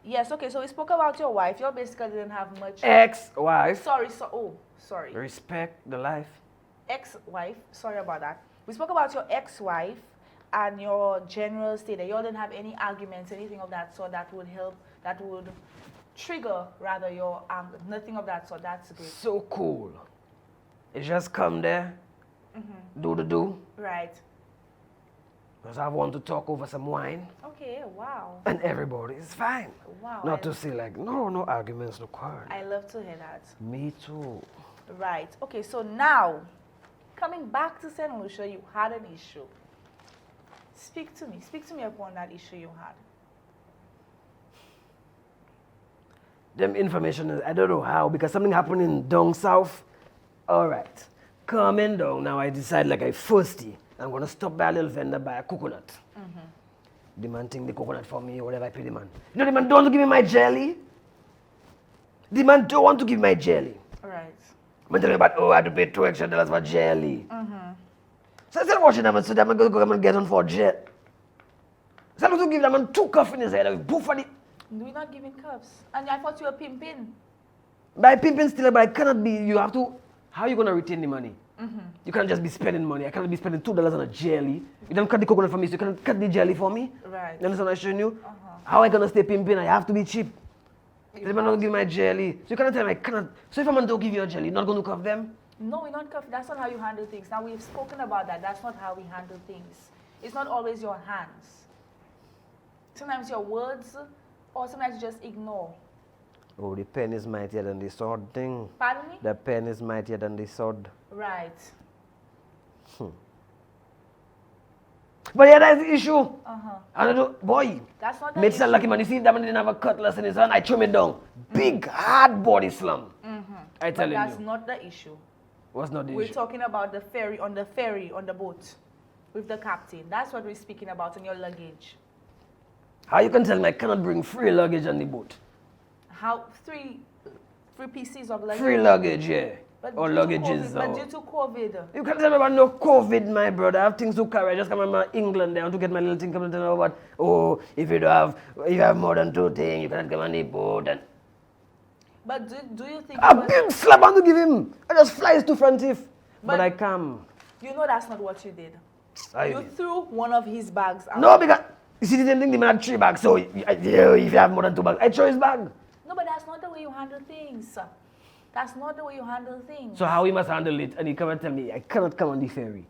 Yes, okay, so we spoke about your wife. You basically didn't have much. Ex-wife. Sorry. Respect the life. Ex-wife, sorry about that. We spoke about your ex-wife and your general state. You all didn't have any arguments, anything of that sort that would help, that would trigger rather your anger. Nothing of that sort. That's great. So cool. You just come there, do the do. Right. Because I want to talk over some wine. Okay, wow. And everybody is fine. Wow. Not to say like, no arguments, no quarrel. I love to hear that. Me too. Right. Okay, so now, coming back to St. Lucia, you had an issue. Speak to me upon that issue you had. Them information is, I don't know how, because something happened in down south. All right, coming down, now I decide like I thirsty. I'm going to stop by a little vendor, buy a coconut. The man take the coconut for me, or whatever I pay the man. You know, the man don't want to give me my jelly. The man don't want to give me my jelly. Right. I'm telling me about, I had to pay $2 extra for jelly. So I started watching them and so I'm going to go and get on for jelly. So I'm going to give them man 2 cuffs in his head. We're not giving cuffs. And I thought you were pimping. By pimping still, but I cannot be, you have to, how are you going to retain the money? You can't just be spending money. I cannot be spending $2 on a jelly. You don't cut the coconut for me, so you can't cut the jelly for me. Right. You understand what I'm showing you? How am I going to stay pimping? I have to be cheap. The man don't give my jelly. So you cannot tell me I cannot. So if a man don't give you a jelly, you're not going to cuff them? No, we're not cuffed. That's not how you handle things. Now, we've spoken about that. That's not how we handle things. It's not always your hands. Sometimes your words, or sometimes you just ignore. Oh, the pen is mightier than the sword thing. Pardon me? The pen is mightier than the sword. Right. But yeah, that's the issue. I don't know, boy. That's not the Made issue. lucky man. You see that man didn't have a cutlass in his hand. I threw me down. Big, hard body slam. I tell But you. that's not the issue. What's not the We're issue? talking about the ferry, on the boat, with the captain. That's what we're speaking about in your luggage. How you can tell me I cannot bring free luggage on the boat? How, three pieces of luggage? Free luggage, yeah. But Or due to luggages. COVID, but due to COVID. You can't tell me about no COVID, my brother. I have things to carry. I just come from England there. I want to get my little thing. Come and tell me about, oh, if you have more than 2 things, you cannot come on the boat. And But do you think... a big slap on to give him. I just flies to front teeth. But I come. You know that's not what you did. You did. threw one of his bags out. No, because you see the same thing, the man had 3 bags. So if you have more than 2 bags, I throw his bag. No, but that's not the way you handle things. That's not the way you handle things. So how he must handle it, and he come and tell me, I cannot come on the ferry.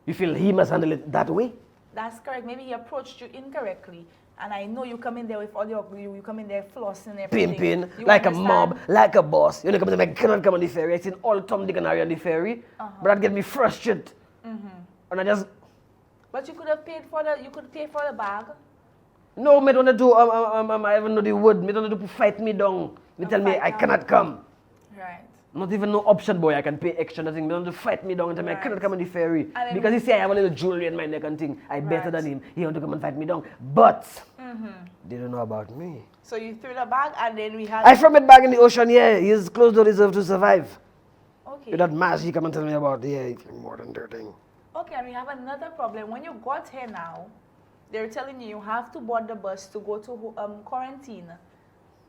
You feel he must handle it that way? That's correct. Maybe he approached you incorrectly. And I know you come in there with all your, you come in there flossing and everything. Pimping, You like understand? a mob, like a boss. You know, come and tell me, I cannot come on the ferry. I seen all Tom, Dick, and Harry on the ferry. But that get me frustrated. And I just... But you could have paid for the, you could pay for the bag. No, me don't do, I even know the word. Me don't do to fight me down. Me tell me, fight I down. cannot come. Right. Not even no option, boy. I can pay extra nothing. Me don't do fight me down and tell me, I Right. cannot come on the ferry. And Because he say I have a little jewelry in my neck and thing. I better Right. than him. He want to come and fight me down. But, they don't know about me. So you threw the bag and then we had... I throw it back in the ocean, yeah. His clothes don't deserve to survive. Okay. With that mask, he come and tell me about, yeah, it's more than their thing. Okay, and we have another problem. When you got here now, they're telling you have to board the bus to go to quarantine.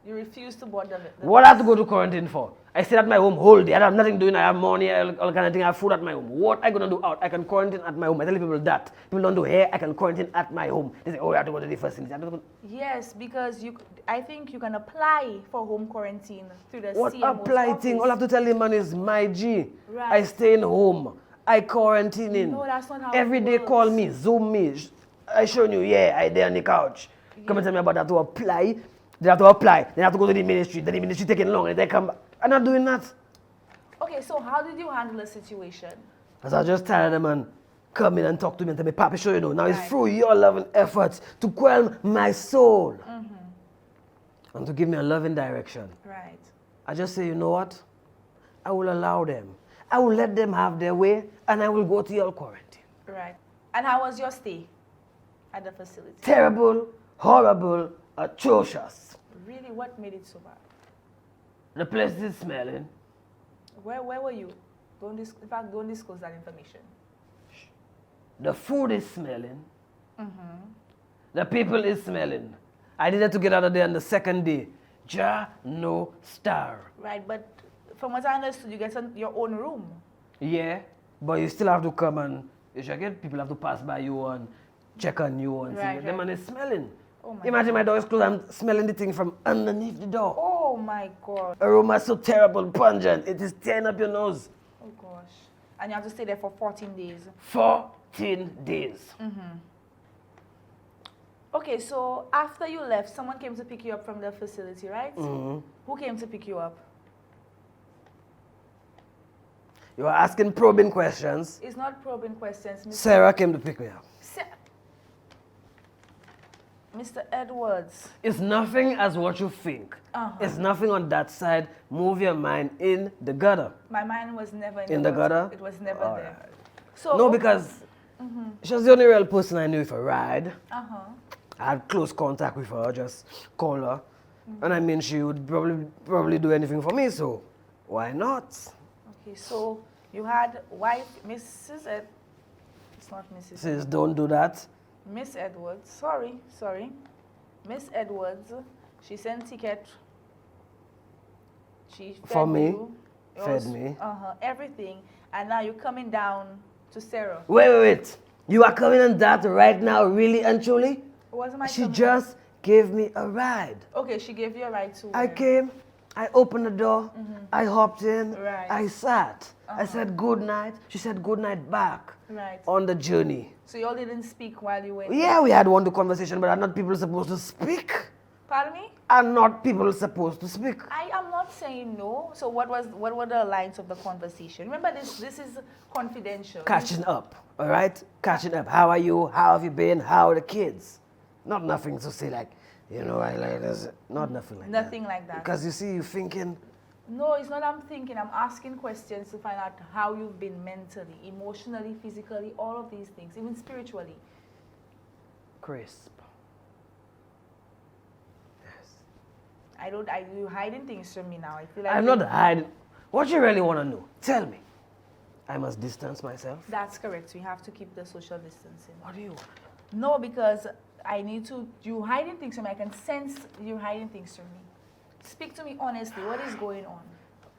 You refuse to board the What I have to go to quarantine for? I stay at my home whole day. I have nothing doing. I have money, all kind of thing. I have food at my home. What I gonna do out? I can quarantine at my home. I tell people that. People don't do hair. I can quarantine at my home. They say, oh, you have to go to the facility. I don't go. Yes, because I think you can apply for home quarantine through the What CMO's apply office. thing? All I have to tell the man is my G. Right. I stay in home. I quarantine in. No, that's not how Every it day works. call me, Zoom me. I show you, yeah, I there on the couch. Come and tell me about that to apply. They have to apply. They have to go to the ministry. Then the ministry taking long and they come back. I'm not doing that. Okay, so how did you handle the situation? As I just tired of the man come in and talk to me and tell me, Papi, show you know. Now it's Right. through your loving efforts to quell my soul. And to give me a loving direction. Right. I just say, you know what? I will allow them. I will let them have their way and I will go to your quarantine. Right. And how was your stay at the facility? Terrible, horrible, atrocious. Really, what made it so bad? The place is smelling. Where were you? In fact, don't disclose that information. The food is smelling. The people is smelling. I needed to get out of there on the second day. No star. Right, but from what I understood, you get your own room. Yeah, but you still have to come and, if you get people have to pass by you and check on you and Right, see. The man is smelling. Oh my Imagine my door is closed, I'm smelling the thing from underneath the door. Oh my God. Aroma so terrible, pungent, it is tearing up your nose. Oh gosh. And you have to stay there for 14 days. 14 days. Okay, so after you left, someone came to pick you up from the facility, right? Mm-hmm. Who came to pick you up? You are asking probing questions. It's not probing questions, Mr. Sarah came to pick me up. Mr. Edwards. It's nothing as what you think. It's nothing on that side. Move your mind in the gutter. My mind was never In the gutter? It was never All there. right. So No, because she was the only real person I knew for a ride. I had close contact with her, just call her. And I mean, she would probably do anything for me, so why not? Okay, so you had wife, Mrs. It's not Mrs. Says, don't do that. Miss Edwards. Sorry. Miss Edwards. She sent ticket. She fed For me, you. fed me. Everything. And now you're coming down to Sarah. Wait. You are coming on that right now, really and truly? It wasn't my She coming. just gave me a ride. Okay, she gave you a ride to I where? came, I opened the door, I hopped in, Right. I sat. I said good night. She said good night back Right. on the journey. So you all didn't speak while you went? Yeah, we had one conversation, but are not people supposed to speak? Pardon me? Are not people supposed to speak? I am not saying no. So what were the lines of the conversation? Remember this is confidential. Catching up, all right? Catching up. How are you? How have you been? How are the kids? Not nothing to say like, I like this. Not nothing like that. Nothing like that. Because you see, you thinking, No, it's not I'm thinking. I'm asking questions to find out how you've been mentally, emotionally, physically, all of these things, even spiritually. crisp. You're hiding things from me now. I feel like I'm not hiding. What you really want to know? Tell me. I must distance myself. That's correct. We have to keep the social distancing. What do you want? No, because I need to. You're hiding things from me. I can sense you're hiding things from me. Speak to me honestly. What is going on?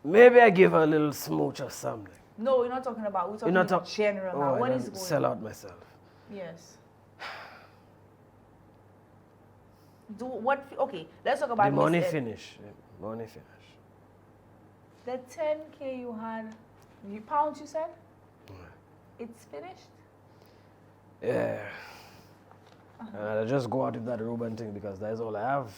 Maybe I give her a little smooch or something. No, we're not talking about. We're talking in general now. What is going sell on? out myself. Yes. Do what? Okay, let's talk about The money Miss Ed. finish. Money finish. The 10K you had, pounds you said? It's finished? Yeah. And I just go out with that Ruben thing because that's all I have.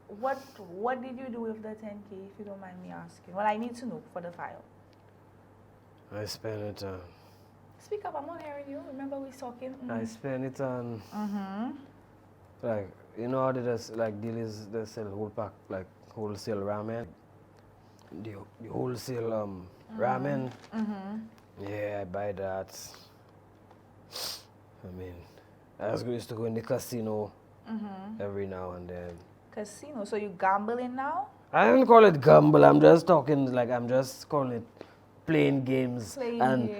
What did you do with the 10K, if you don't mind me asking? Well, I need to know for the file. I spend it on. Speak up, I'm not hearing you. Remember we talking? I spend it on. Like, how they just like dealers they sell whole pack, like wholesale ramen. The wholesale ramen. Yeah, I buy that. I mean, I just used to go in the casino every now and then. Casino, so you gambling now? I don't call it gamble. I'm just talking like I'm just calling it playing games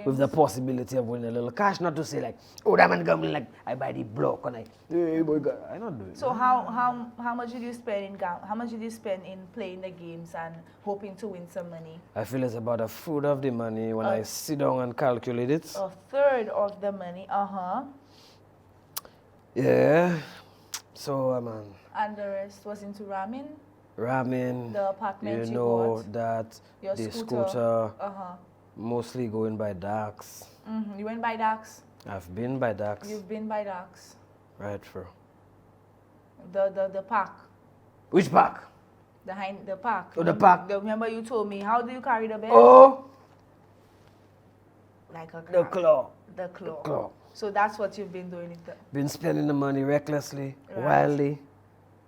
with the possibility of winning a little cash. Not to say like, oh, that man gambling like I buy the block and hey boy, I not do it. So how much did you spend in how much did you spend in playing the games and hoping to win some money? I feel it's about a third of the money when I sit down and calculate it. A third of the money, Yeah. So man. And the rest was into ramen? Ramen. The apartment you bought, that your the scooter. Mostly going by Dax. You went by Dax? I've been by Dax. You've been by Dax. Right through. The park. Which park? The park. Oh, the park. Remember you told me, how do you carry the bed? Oh! Like a The crab. claw. The claw. The claw. So that's what you've been doing Been spending the money recklessly, Right. wildly.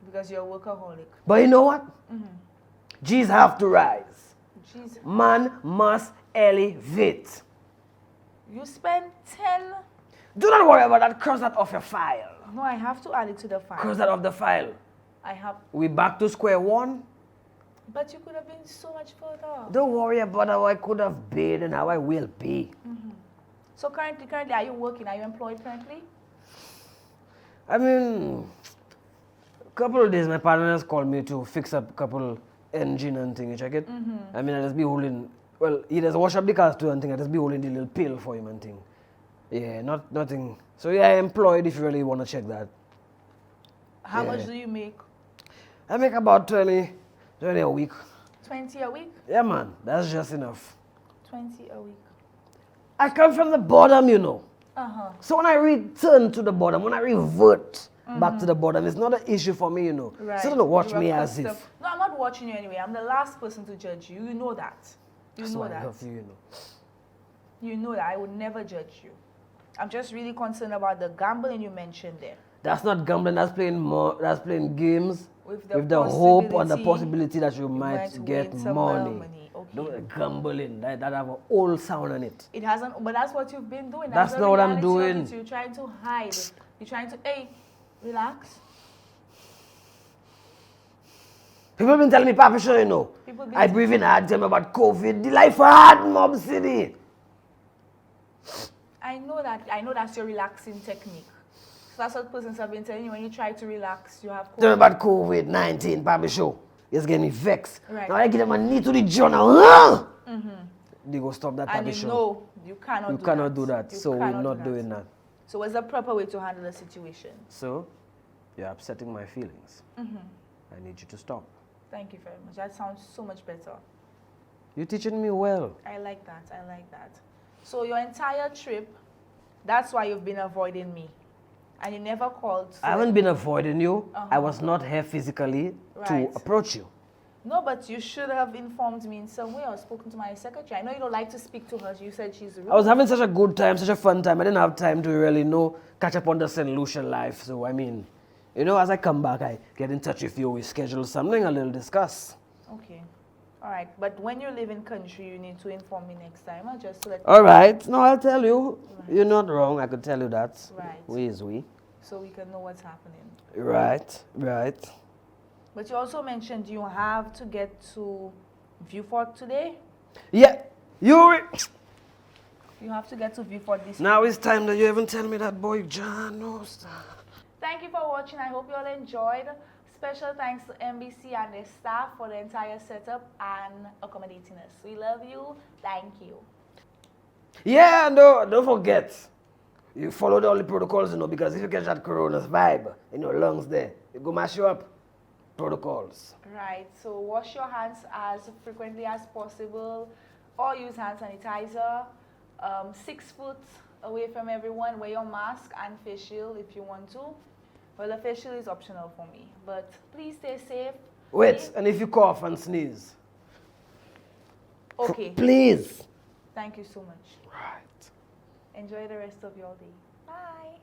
because you're a workaholic. But you know what? G's have to rise. Jeez. Man must elevate. You spend 10. Do not worry about that. Cross that off your file. No, I have to add it to the file. Cross that off the file. I have. We back to square one. But you could have been so much further. Don't worry about how I could have been and how I will be. So currently, are you working? Are you employed currently? I mean, couple of days, my partner has called me to fix up a couple engine and thing. You check it? I mean, I just be holding, well, he does wash up the cars too and thing. I just be holding the little pail for him and thing. Yeah, nothing. So yeah, I employed if you really want to check that. How much do you make? I make about 20 a week. 20 a week? Yeah, man, that's just enough. 20 a week. I come from the bottom, you know. Uh-huh. So when I return to the bottom, when I revert back to the bottom, it's not an issue for me, you know. Right. So don't watch You're me as accustomed. if. No, I'm not watching you anyway. I'm the last person to judge you. You know that. You That's know why I that. love you, you know. You know that. I would never judge you. I'm just really concerned about the gambling you mentioned there. That's not gambling. That's playing games With the hope and the possibility possibility that you might win get some more money. money. Okay. Don't gambling. That have an old sound on it. It hasn't, but that's what you've been doing. That's the not what I'm reality of doing. it. You're trying to hide. You're trying to, hey, relax. People have been telling me, Papa, sure you know. People been I breathe in hard, tell me about COVID. The life hard, Mob City. I know that. I know that's your relaxing technique. So that's what persons have been telling you. When you try to relax, you have Tell me COVID. about COVID-19, Papa, sure. It's getting me vexed. Right. Now I give them a knee to the journal. They go stop that, And Papa, you sure. know you cannot You do cannot that. do that. You So we're cannot not do doing that. So what's the proper way to handle the situation? So you're upsetting my feelings. I need you to stop. Thank you very much. That sounds so much better. You're teaching me well. I like that. I like that. So your entire trip, that's why you've been avoiding me. And you never called. So I haven't been avoiding you. I was not here physically to Right. approach you. No, but you should have informed me in some way or spoken to my secretary. I know you don't like to speak to her. You said she's rude. I was having such a good time, such a fun time. I didn't have time to really catch up on the St. Lucia life. So, I mean, as I come back, I get in touch with you. We schedule something, a little discuss. Okay. All right. But when you live in country, you need to inform me next time. Or just to let All right. No, I'll tell you. Right. You're not wrong. I could tell you that. Right. We is we. So we can know what's happening. Right. Right. But you also mentioned you have to get to Viewfort today. Yeah. You have to get to Viewfort this Now it's time that you even tell me that boy John knows. Thank you for watching. I hope you all enjoyed. Special thanks to MBC and their staff for the entire setup and accommodating us. We love you. Thank you. Yeah, no, don't forget. You followed all the protocols, because if you catch that corona vibe in your lungs there, it go mash you up. Protocols. Right. So wash your hands as frequently as possible or use hand sanitizer. 6 foot away from everyone. Wear your mask and face shield if you want to. Well, the face shield is optional for me. But please stay safe. Wait, and if you cough and sneeze? Okay. Please. Thank you so much. Right. Enjoy the rest of your day. Bye.